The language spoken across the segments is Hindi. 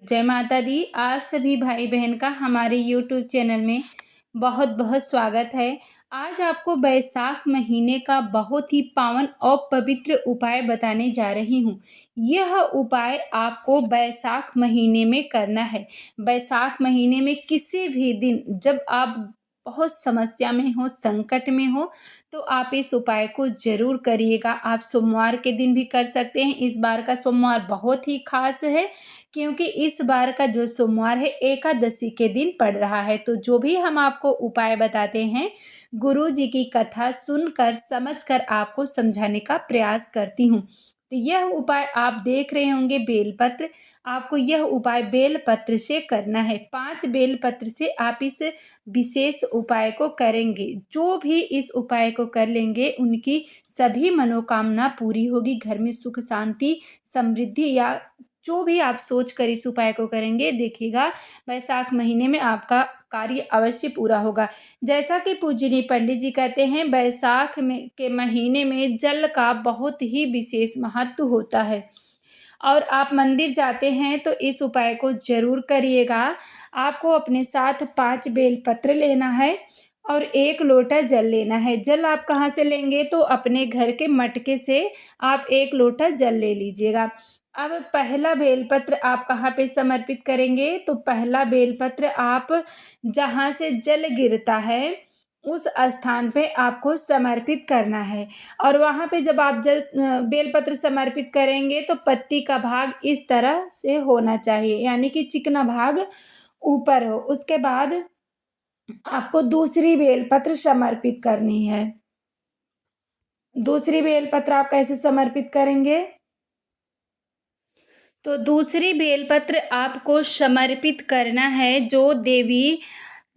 जय माता दी। आप सभी भाई बहन का हमारे यूट्यूब चैनल में बहुत बहुत स्वागत है। आज आपको बैसाख महीने का बहुत ही पावन और पवित्र उपाय बताने जा रही हूँ। यह उपाय आपको बैसाख महीने में करना है। बैसाख महीने में किसी भी दिन जब आप बहुत समस्या में हो, संकट में हो, तो आप इस उपाय को ज़रूर करिएगा। आप सोमवार के दिन भी कर सकते हैं। इस बार का सोमवार बहुत ही खास है, क्योंकि इस बार का जो सोमवार है एकादशी के दिन पड़ रहा है। तो जो भी हम आपको उपाय बताते हैं, गुरु जी की कथा सुनकर समझकर आपको समझाने का प्रयास करती हूँ। तो यह उपाय आप देख रहे होंगे बेलपत्र। आपको यह उपाय बेलपत्र से करना है। 5 बेलपत्र से आप इस विशेष उपाय को करेंगे। जो भी इस उपाय को कर लेंगे उनकी सभी मनोकामना पूरी होगी। घर में सुख शांति समृद्धि या जो भी आप सोच कर इस उपाय को करेंगे, देखिएगा बैसाख महीने में आपका कार्य अवश्य पूरा होगा। जैसा कि पूजनीय पंडित जी कहते हैं, बैसाख में के महीने में जल का बहुत ही विशेष महत्व होता है और आप मंदिर जाते हैं तो इस उपाय को ज़रूर करिएगा। आपको अपने साथ 5 बेलपत्र लेना है और 1 लोटा जल लेना है। जल आप कहाँ से लेंगे? तो अपने घर के मटके से आप 1 लोटा जल ले लीजिएगा। अब पहला बेलपत्र आप कहाँ पे समर्पित करेंगे? तो पहला बेलपत्र आप जहाँ से जल गिरता है उस स्थान पे आपको समर्पित करना है। और वहाँ पे जब आप बेलपत्र समर्पित करेंगे तो पत्ती का भाग इस तरह से होना चाहिए, यानी कि चिकना भाग ऊपर हो। उसके बाद आपको दूसरी बेलपत्र समर्पित करनी है। दूसरी बेलपत्र आप कैसे समर्पित करेंगे? तो दूसरी बेलपत्र आपको समर्पित करना है जो देवी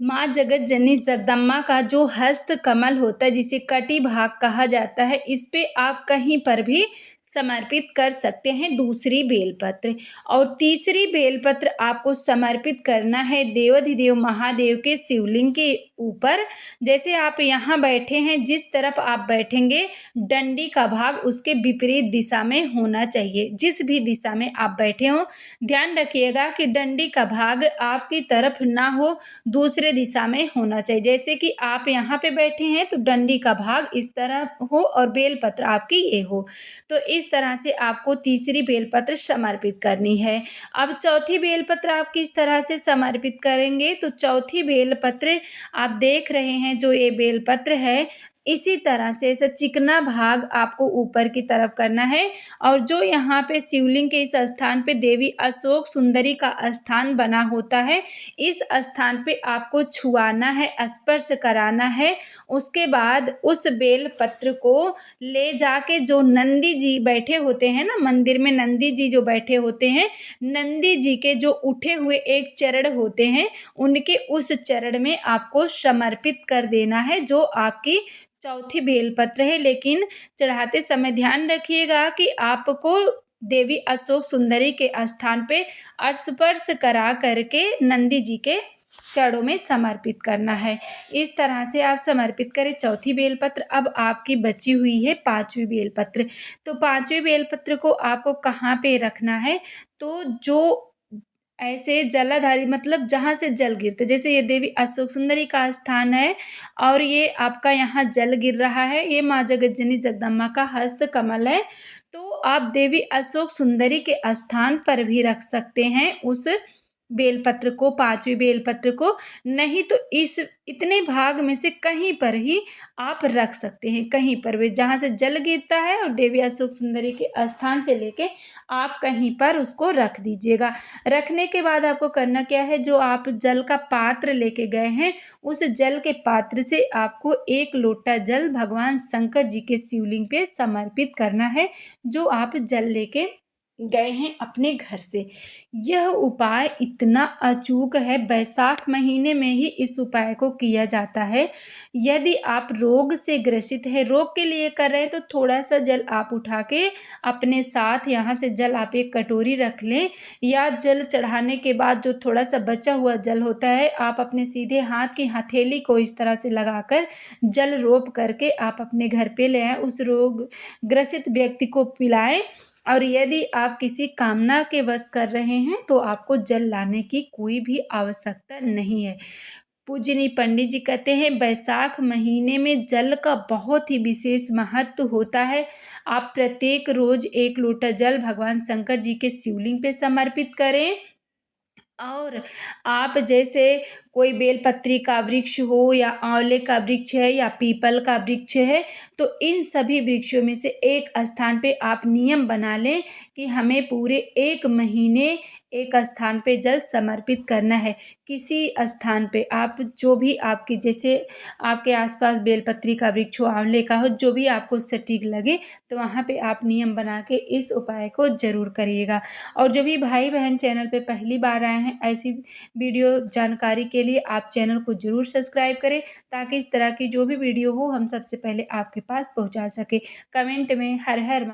माँ जगत जननी जगदम्बा का जो हस्त कमल होता है, जिसे कटी भाग कहा जाता है, इस पे आप कहीं पर भी समर्पित कर सकते हैं दूसरी बेलपत्र। और तीसरी बेलपत्र आपको समर्पित करना है देवाधिदेव महादेव के शिवलिंग के ऊपर। जैसे आप यहाँ बैठे हैं, जिस तरफ आप बैठेंगे डंडी का भाग उसके विपरीत दिशा में होना चाहिए। जिस भी दिशा में आप बैठे हो, ध्यान रखिएगा कि डंडी का भाग आपकी तरफ ना हो, दूसरे दिशा में होना चाहिए। जैसे कि आप यहाँ पे बैठे हैं तो डंडी का भाग इस तरह हो और बेलपत्र आपकी ये हो। तो इस तरह से आपको तीसरी बेलपत्र समर्पित करनी है। अब चौथी बेलपत्र आप किस तरह से समर्पित करेंगे? तो चौथी बेलपत्र आप देख रहे हैं जो ये बेलपत्र है, इसी तरह से ऐसा चिकना भाग आपको ऊपर की तरफ करना है। और जो यहाँ पे शिवलिंग के इस स्थान पे देवी अशोक सुंदरी का स्थान बना होता है, इस स्थान पे आपको छुआना है, स्पर्श कराना है। उसके बाद उस बेल पत्र को ले जाके जो नंदी जी बैठे होते हैं ना, मंदिर में नंदी जी जो बैठे होते हैं, नंदी जी के जो उठे हुए एक चरण होते हैं, उनके उस चरण में आपको समर्पित कर देना है, जो आपकी चौथी बेलपत्र है। लेकिन चढ़ाते समय ध्यान रखिएगा कि आपको देवी अशोक सुंदरी के स्थान पे स्पर्श करा करके नंदी जी के चरणों में समर्पित करना है। इस तरह से आप समर्पित करें चौथी बेलपत्र। अब आपकी बची हुई है 5वीं बेलपत्र। तो 5वीं बेलपत्र को आपको कहाँ पे रखना है? तो जो ऐसे जलाधारी मतलब जहाँ से जल गिरते, जैसे ये देवी अशोक सुंदरी का स्थान है और ये आपका यहाँ जल गिर रहा है, ये माँ जगत जननी जगदम्बा का हस्त कमल है। तो आप देवी अशोक सुंदरी के स्थान पर भी रख सकते हैं उस बेलपत्र को, 5वीं बेलपत्र को। नहीं तो इस इतने भाग में से कहीं पर ही आप रख सकते हैं, कहीं पर भी जहाँ से जल गिरता है और देवी अशोक सुंदरी के स्थान से लेके आप कहीं पर उसको रख दीजिएगा। रखने के बाद आपको करना क्या है? जो आप जल का पात्र लेके गए हैं, उस जल के पात्र से आपको 1 लोटा जल भगवान शंकर जी के शिवलिंग पे समर्पित करना है, जो आप जल लेके गए हैं अपने घर से। यह उपाय इतना अचूक है, बैसाख महीने में ही इस उपाय को किया जाता है। यदि आप रोग से ग्रसित है, रोग के लिए कर रहे हैं, तो थोड़ा सा जल आप उठा के अपने साथ, यहाँ से जल आप एक कटोरी रख लें, या जल चढ़ाने के बाद जो थोड़ा सा बचा हुआ जल होता है, आप अपने सीधे हाथ की हथेली को इस तरह से लगाकर जल रोप करके आप अपने घर पे ले आएँ, उस रोग ग्रसित व्यक्ति को पिलाएं। और यदि आप किसी कामना के वश कर रहे हैं तो आपको जल लाने की कोई भी आवश्यकता नहीं है। पूजनीय पंडित जी कहते हैं बैसाख महीने में जल का बहुत ही विशेष महत्व होता है। आप प्रत्येक रोज 1 लोटा जल भगवान शंकर जी के शिवलिंग पे समर्पित करें। और आप जैसे कोई बेलपत्री का वृक्ष हो या आंवले का वृक्ष है या पीपल का वृक्ष है, तो इन सभी वृक्षों में से एक स्थान पे आप नियम बना लें कि हमें पूरे 1 महीने एक स्थान पे जल समर्पित करना है। किसी स्थान पे आप जो भी आपकी जैसे आपके आस-पास बेलपत्री का वृक्ष हो, आंवले का हो, जो भी आपको सटीक लगे, तो वहाँ पे आप नियम बना के इस उपाय को ज़रूर करिएगा। और जो भी भाई-बहन चैनल पे पहली बार आए हैं, ऐसी वीडियो जानकारी के लिए आप चैनल को ज़रूर सब्सक्राइब करें, ताकि इस तरह की जो भी वीडियो हो हम सबसे पहले आपके पास पहुँचा सकें। कमेंट में हर हर